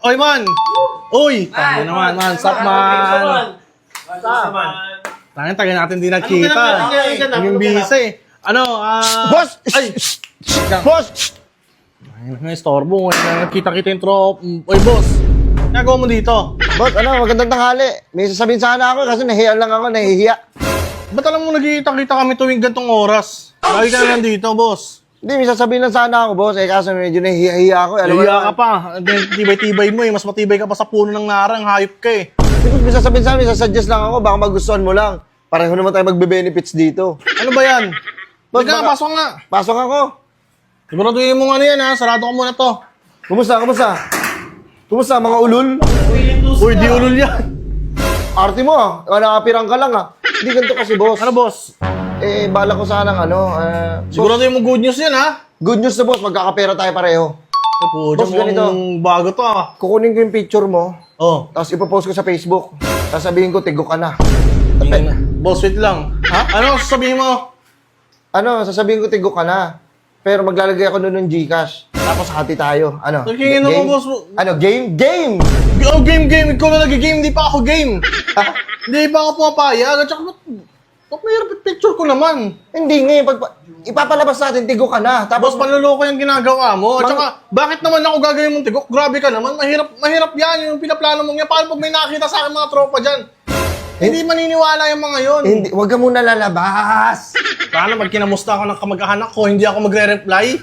Oy, man! Uy! Tayo naman, man. Sup, man? Tayo natin di nagkita. Yung busy. Boss! Ay! Boss! Ay, istorbo. Nakita-kita yung trop. Oy, boss! Nagawa mo dito? Boss, magandang tanghali. May sasabihin sana ako kasi nahiya lang ako, nahihiya. Ba't alam mo nagkita-kita kami tuwing gantong oras? Lagi ka na lang dito, boss. Hindi, may sasabihin lang sana ako, boss. Kaso medyo nahihiya ako. Nahiya ka pa. Tibay-tibay mo eh. Mas matibay ka pa sa puno ng narang. Hayop ka eh. Hindi, may sasabihin sana, may sasuggest lang ako. Baka magustuhan mo lang. Pareho naman tayo magbe-benefits dito. Ano ba yan? Boss, Teka, baka- pasok nga. Pasok ako. Siguraduhin mo nga na yan ha. Sarado ko muna to. Kumusta? Kumusta, mga ulul? Uy, di ulul yan. Arte mo, nakapirang ka lang, Hindi ganito kasi, boss. Ano, boss? Bala ko sana Siguraduhin mo good news yan ha. good news na, boss. Magkakapera tayo pareho. Boss, ganito. Bago to ah. Kukunin ko yung picture mo, Oh. tapos ipopost ko sa Facebook. Sasabihin ko, tigo ka na. Boss, wait lang. Ha? Ano sasabihin mo? Sasabihin ko, tigo ka na. Pero maglalagay ako doon ng Gcash. Tapos hati tayo. Tingin mo, boss. Game? Game! Oh, game. Ikaw na nag-game. Hindi pa ako game. Hindi pa ako pumapayag. At saka, ba't may picture ko naman? Hindi ngayon. Ipapalabas natin, tigo ka na. Boss, Tapos, panluloko yung ginagawa mo. At saka, bakit naman ako gagawin mong tigok? Grabe ka naman. Mahirap yan. Yung pinaplano mong yan. Paano pag may nakita sa akin mga tropa dyan? Hindi maniniwala yung mga yon. hindi, wag ka muna lalabas. Paano pag kinamusta ako ng kamag-anak ko, hindi ako magre-reply?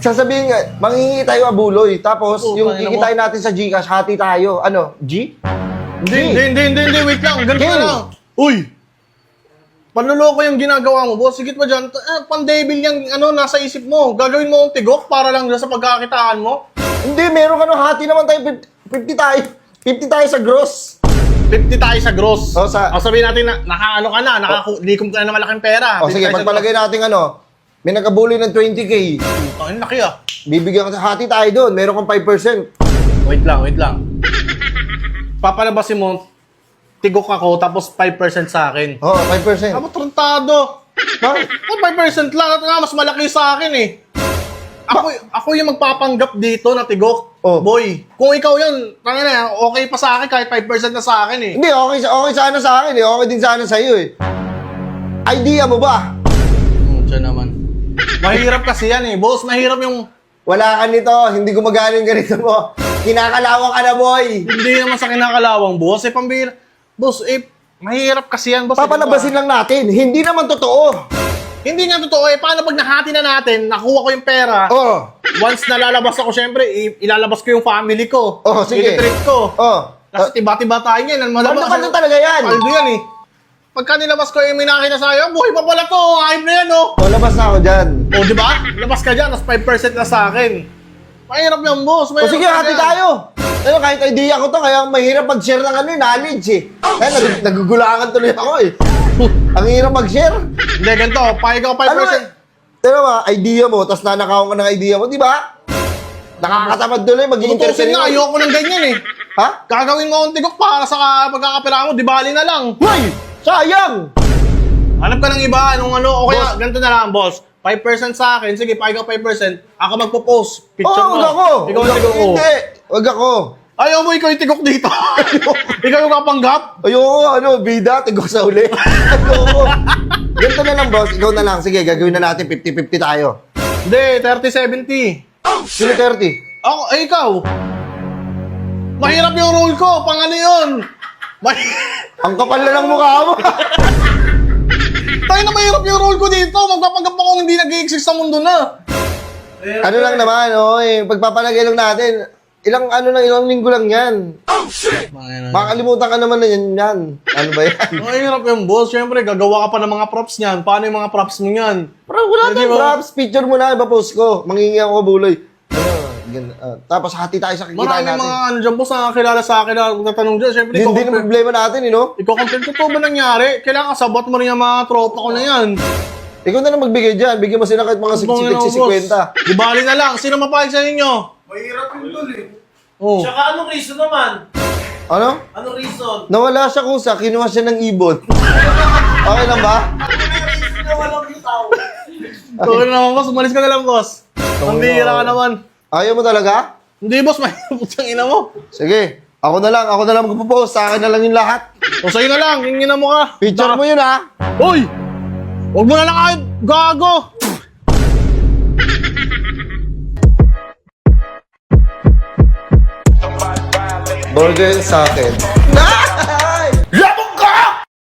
Sasabihin nga, manghingi tayo abuloy. Tapos, Oh, yung tangina mo. kikitain natin sa Gcash, hati tayo. G? Hindi. Wait lang. Ganito Game. na lang. Uy! Panluloko yung ginagawa mo, boss. Sigit mo dyan. Pan-devil yung nasa isip mo. Gagawin mo ang tigok para lang sa pagkakitaan mo. Hindi, meron ka hati naman tayo. 50 tayo. 50 tayo sa gross. 50 tayo sa gross. O, sabihin natin na nakaano ka na, nakalikom ka na ng malaking pera. O 50 sige, tayo sa pagpalagay natin may nagabuli ng 20K. gross. Ang laki ah. Bibigyan ka hati tayo doon. Meron kang 5%. Wait lang. Papalabasin mo, tigok ako, tapos 5% sa akin. Oo, 5%. Ano, truntado. Bakit? 5% lang, at nga, mas malaki sa akin eh. Ako yung magpapanggap dito na tigok. Oh. Boy, kung ikaw yun, okay pa sa akin kahit 5% na sa akin eh. Hindi, okay sana sa akin eh. Okay din sana sa iyo eh. Idea mo ba? Siya naman. Mahirap kasi yan eh, boss. Mahirap yung... Wala ka nito. Hindi gumagana yung ganito mo. Kinakalawang ka na, boy. Hindi naman sa kinakalawang, boss. Pambira. Boss, mahirap kasi yan, boss. Papalabasin lang natin. Hindi naman totoo. Hindi nga totoo eh. Paano pag nahati na natin, nakuha ko yung pera. Oh. Once nalalabas ako, syempre, ilalabas ko yung family ko. Oh, sige. I-treat ko. Oh. Kasi tiba-tiba tayo yan. Paldo talaga yan. Paldo yan eh. Pagka nilabas ko yung minakin na sa'yo, buhay pa pala to. Ayop na yan, oh. Oh, labas na ako dyan. O, di ba? Labas ka dyan, tapos 5% na sa akin. Mahirap yan, boss. O sige, hati tayo. Kahit idea ko to, kaya mahirap mag-share ng knowledge eh. Kaya nagugulangan tuloy ako eh. Ang hirap mag-share. Hindi, ganito. Pahig ako 5%. Pero idea mo, tapos nanakaw ka ng idea mo, di ba? Nakakatamad tuloy, Tutusin mag-i-interfere na, ayoko ng ganyan eh. Ha? Gagawin mo akong tigok para sa pagkakapira mo, di bali na lang. Hoy! Sayang! Hanap ka ng iba, o kaya, Boss. ganito na lang, boss. 5% sa akin, sige, pahig ako 5%. Ako magpo-post, picture mo. Wag ako! Ikaw ang tigok ko. Hindi! Wag ako! Ayaw mo, ikaw yung tigok dito. Ikaw yung kapanggap. Ayoko, bida, tigok sa uli. Ayoko. Ganito na lang, boss. Ikaw na lang. Sige, gagawin na natin 50-50 tayo. Hindi, 30-70. Sino 30? Ako, ikaw. Mahirap yung role ko, pang ano yun. Ang kapal na ng mukha mo. Tayo na mahirap yung role ko dito. Magpapanggap ako hindi nag-i-exist sa mundo na. Ano lang naman, pagpapalagay lang natin. Ilang linggo lang yan. Makakalimutan ka naman na yan. Ano ba yan? Mahirap yung boss. Siyempre, gagawa ka pa ng mga props niyan. Paano yung mga props mo yan? Bro, wala Hindi tayong ba? props. Picture mo na, iba-post ko. Mangingi ako buloy. Tapos hati tayo sa kikitain Maraming natin. mga ano dyan, boss, na kilala sa akin na tatanong dyan. Siyempre, Hindi na problema natin, ikaw content ko to ba nangyari? Kailangan sabot mo rin yung mga tropa ko na yan. Ikaw na lang magbigay dyan. Bigyan mo sila kahit mga 60-50. Di bali na lang. Sino mapahig sa inyo? Mahirap yung tol eh. Oh. Tsaka anong reason naman? Ano? Anong reason? Nawala siya kusa. Kinuha siya ng ibon. Okay lang ba? Anong reason na walang yung tao? Okay naman, boss. Umalis ka na lang, boss. Ang bihira ka naman. Ayaw mo talaga? Hindi, boss. Mahirap ang ina mo. Sige, ako na lang magpo-post. Sa akin na lang yung lahat. O sa'yo na lang. Hingin mo ka. Picture mo yun, ha? Uy! Huwag mo na lang kahit gago. Burger sa akin.